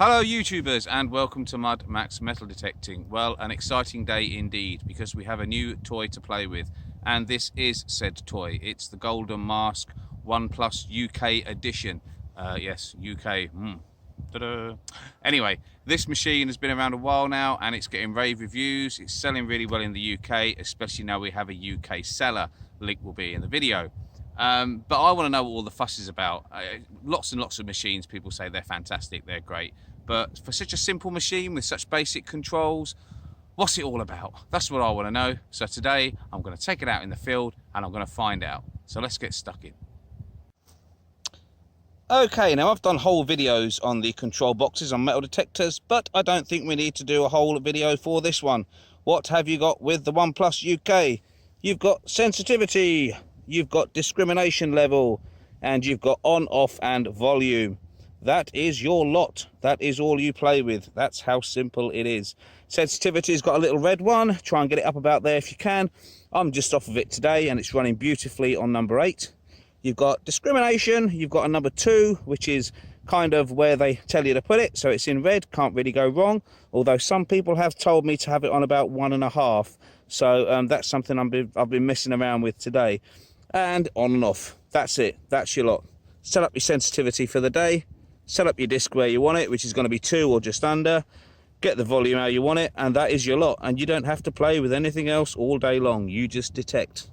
Hello YouTubers and welcome to Mud Max Metal Detecting. Well, an exciting day indeed because we have a new toy to play with, and this is said toy. It's the Golden Mask 1+UK edition. Yes, UK. Ta-da. Anyway, this machine has been around a while now and it's getting rave reviews. It's selling really well in the UK, especially now we have a UK seller. Link will be in the video. But I want to know what all the fuss is about. Lots and lots of machines, people say they're fantastic, they're great. But for such a simple machine with such basic controls, what's it all about? That's what I want to know. So today I'm going to take it out in the field and I'm going to find out. So let's get stuck in. Okay, now I've done whole videos on the control boxes on metal detectors, but I don't think we need to do a whole video for this one. What have you got with the 1+UK? You've got sensitivity, you've got discrimination level, and you've got on, off, and volume. That is your lot. That is all you play with. That's how simple it is. Sensitivity's got a little red one. Try and get it up about there if you can. I'm just off of it today, and it's running beautifully on number 8. You've got discrimination. You've got a number 2, which is kind of where they tell you to put it. So it's in red. Can't really go wrong. Although some people have told me to have it on about 1.5. So that's something I've been messing around with today. And on and off. That's it. That's your lot. Set up your sensitivity for the day. Set up your disc where you want it, which is going to be 2 or just under. Get the volume how you want it, and that is your lot. And you don't have to play with anything else all day long. You just detect.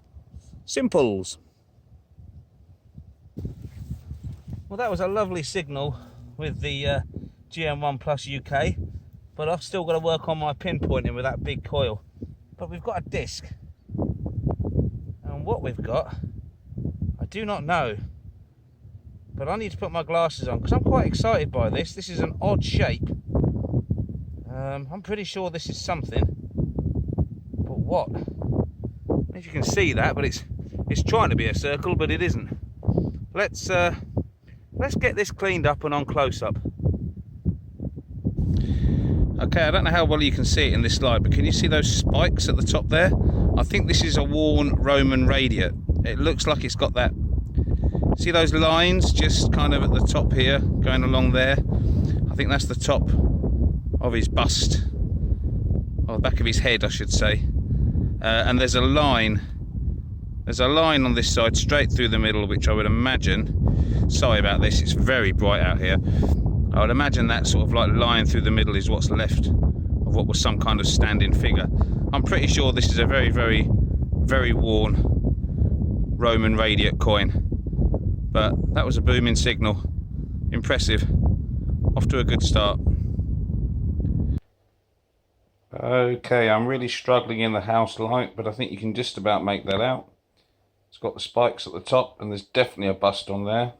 Simples. Well, that was a lovely signal with the GM1+UK, but I've still got to work on my pinpointing with that big coil. But we've got a disc, and what we've got, I do not know. But I need to put my glasses on because I'm quite excited by this. This is an odd shape. I'm pretty sure this is something. But what? I don't know if you can see that, but it's trying to be a circle, but it isn't. Let's get this cleaned up and on close up. Okay, I don't know how well you can see it in this slide, but can you see those spikes at the top there? I think this is a worn Roman radiate. It looks like it's got that. See those lines just kind of at the top here, going along there? I think that's the top of his bust, or the back of his head, I should say. And there's a line on this side straight through the middle, which I would imagine, sorry about this, it's very bright out here. I would imagine that sort of like line through the middle is what's left of what was some kind of standing figure. I'm pretty sure this is a very, very, very worn Roman radiate coin. But that was a booming signal. Impressive. Off to a good start. Okay, I'm really struggling in the house light, but I think you can just about make that out. It's got the spikes at the top, and there's definitely a bust on there.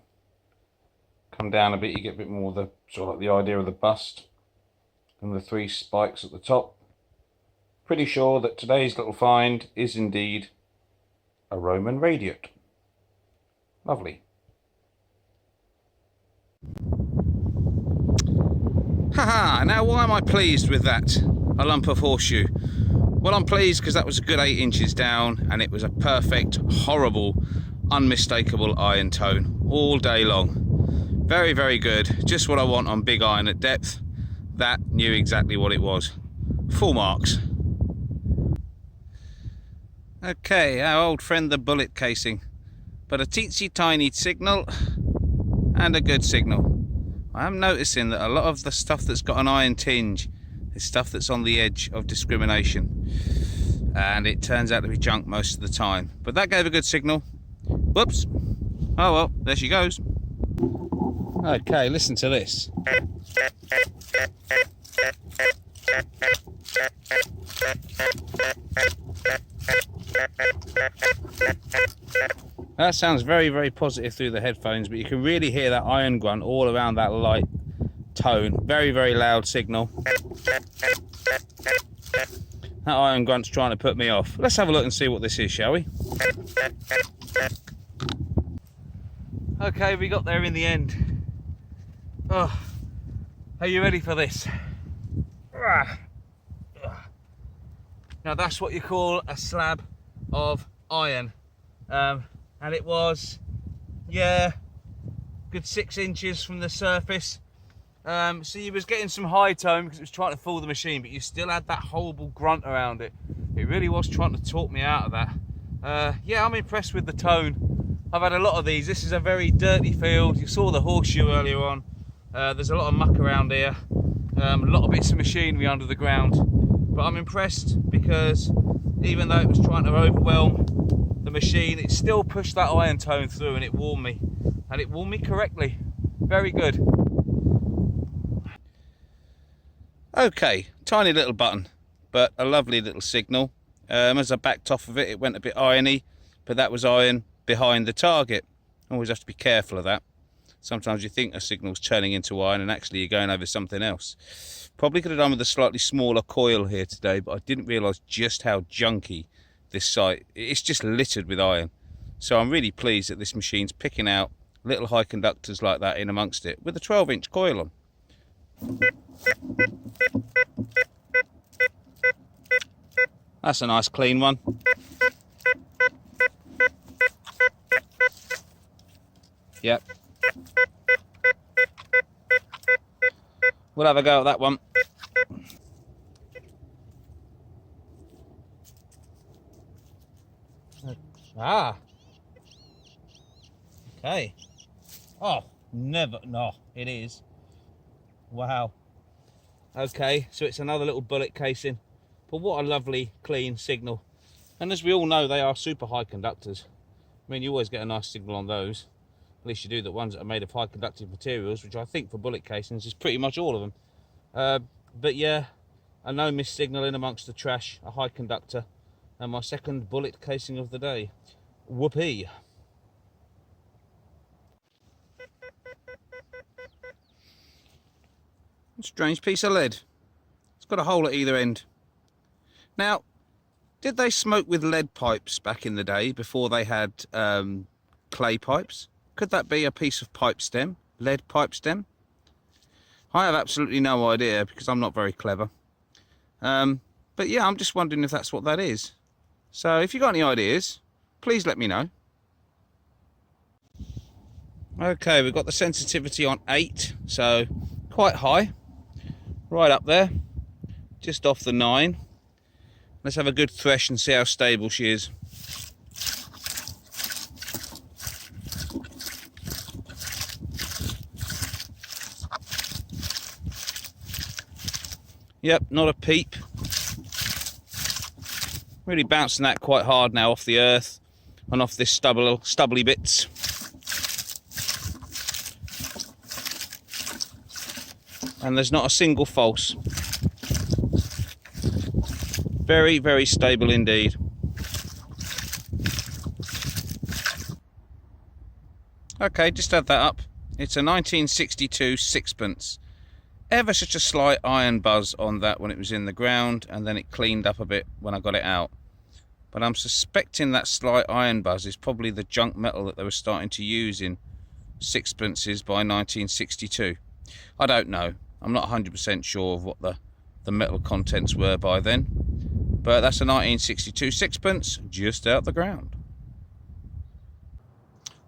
Come down a bit, you get a bit more of the sort of like the idea of the bust, and the 3 spikes at the top. Pretty sure that today's little find is indeed a Roman radiate. Lovely. Haha, now why am I pleased with that? A lump of horseshoe. Well, I'm pleased because that was a good 8 inches down and it was a perfect, horrible, unmistakable iron tone all day long. Very, very good. Just what I want on big iron at depth. That knew exactly what it was. Full marks. Okay, our old friend the bullet casing. But a teensy tiny signal and a good signal. I am noticing that a lot of the stuff that's got an iron tinge is stuff that's on the edge of discrimination, and it turns out to be junk most of the time, but that gave a good signal. Whoops. Oh well, there she goes. Okay, listen to this. That sounds very, very positive through the headphones, but you can really hear that iron grunt all around that light tone. Very, very loud signal. That iron grunt's trying to put me off. Let's have a look and see what this is, shall we? Okay, we got there in the end. Oh, are you ready for this? Now that's what you call a slab of iron. And it was, yeah, good 6 inches from the surface. So you was getting some high tone because it was trying to fool the machine, but you still had that horrible grunt around it. It really was trying to talk me out of that. Yeah, I'm impressed with the tone. I've had a lot of these. This is a very dirty field. You saw the horseshoe earlier on. There's a lot of muck around here. A lot of bits of machinery under the ground. But I'm impressed because even though it was trying to overwhelm the machine, it still pushed that iron tone through and it warmed me. And it warmed me correctly. Very good. Okay, tiny little button, but a lovely little signal. As I backed off of it, it went a bit irony, but that was iron behind the target. Always have to be careful of that. Sometimes you think a signal's turning into iron and actually you're going over something else. Probably could have done with a slightly smaller coil here today, but I didn't realise just how junky this site. It's just littered with iron. So I'm really pleased that this machine's picking out little high conductors like that in amongst it with a 12-inch coil on. That's a nice clean one. Yep. We'll have a go at that one. Ah. Okay. Oh, never. No, it is. Wow. Okay, so it's another little bullet casing. But what a lovely, clean signal. And as we all know, they are super high conductors. I mean, you always get a nice signal on those. At least you do the ones that are made of high conductive materials, which I think for bullet casings is pretty much all of them. But yeah, a no miss signal in amongst the trash, a high conductor, and my second bullet casing of the day. Whoopee. Strange piece of lead. It's got a hole at either end. Now, did they smoke with lead pipes back in the day before they had clay pipes? Could that be a piece of pipe stem, lead pipe stem? I have absolutely no idea because I'm not very clever. But yeah, I'm just wondering if that's what that is. So if you've got any ideas, please let me know. Okay, we've got the sensitivity on 8, so quite high. Right up there, just off the 9. Let's have a good thresh and see how stable she is. Yep, not a peep. Really bouncing that quite hard now off the earth and off this stubbly bits. And there's not a single false. Very, very stable indeed. Okay, just add that up. It's a 1962 sixpence. Ever such a slight iron buzz on that when it was in the ground, and then it cleaned up a bit when I got it out. But I'm suspecting that slight iron buzz is probably the junk metal that they were starting to use in sixpences by 1962. I don't know. I'm not 100% sure of what the metal contents were by then. But that's a 1962 sixpence just out the ground.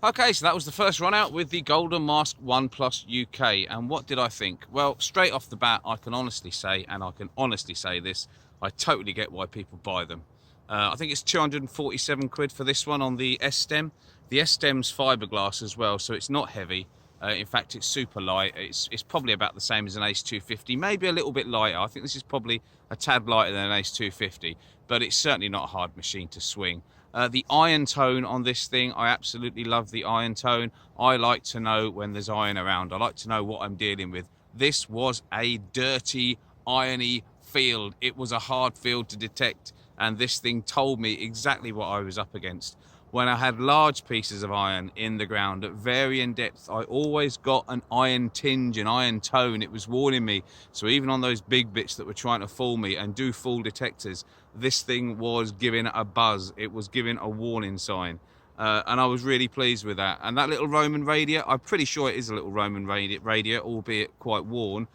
Okay, so that was the first run out with the Golden Mask 1+UK. And what did I think? Well, straight off the bat, I can honestly say, and I can honestly say this, I totally get why people buy them. I think it's 247 quid for this one on the S-stem. The S-stem's fiberglass as well, so it's not heavy. In fact, it's super light. It's probably about the same as an Ace 250, maybe a little bit lighter. I think this is probably a tad lighter than an Ace 250, but it's certainly not a hard machine to swing. The iron tone on this thing, I absolutely love the iron tone. I like to know when there's iron around. I like to know what I'm dealing with. This was a dirty, irony field. It was a hard field to detect, and this thing told me exactly what I was up against. When I had large pieces of iron in the ground at varying depth, I always got an iron tinge, an iron tone. It was warning me. So even on those big bits that were trying to fool me and do fool detectors, this thing was giving a buzz. It was giving a warning sign. and I was really pleased with that. And that little Roman radiator, I'm pretty sure it is a little Roman radiator, albeit quite worn.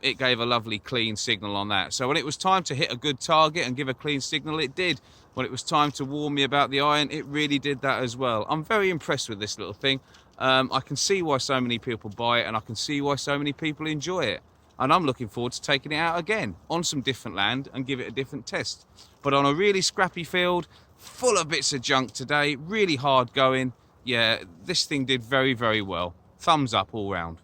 It gave a lovely clean signal on that. So when it was time to hit a good target and give a clean signal, it did. When it was time to warn me about the iron, it really did that as well. I'm very impressed with this little thing. I can see why so many people buy it, and I can see why so many people enjoy it. And I'm looking forward to taking it out again on some different land and give it a different test. But on a really scrappy field, full of bits of junk today, really hard going. Yeah, this thing did very, very well. Thumbs up all round.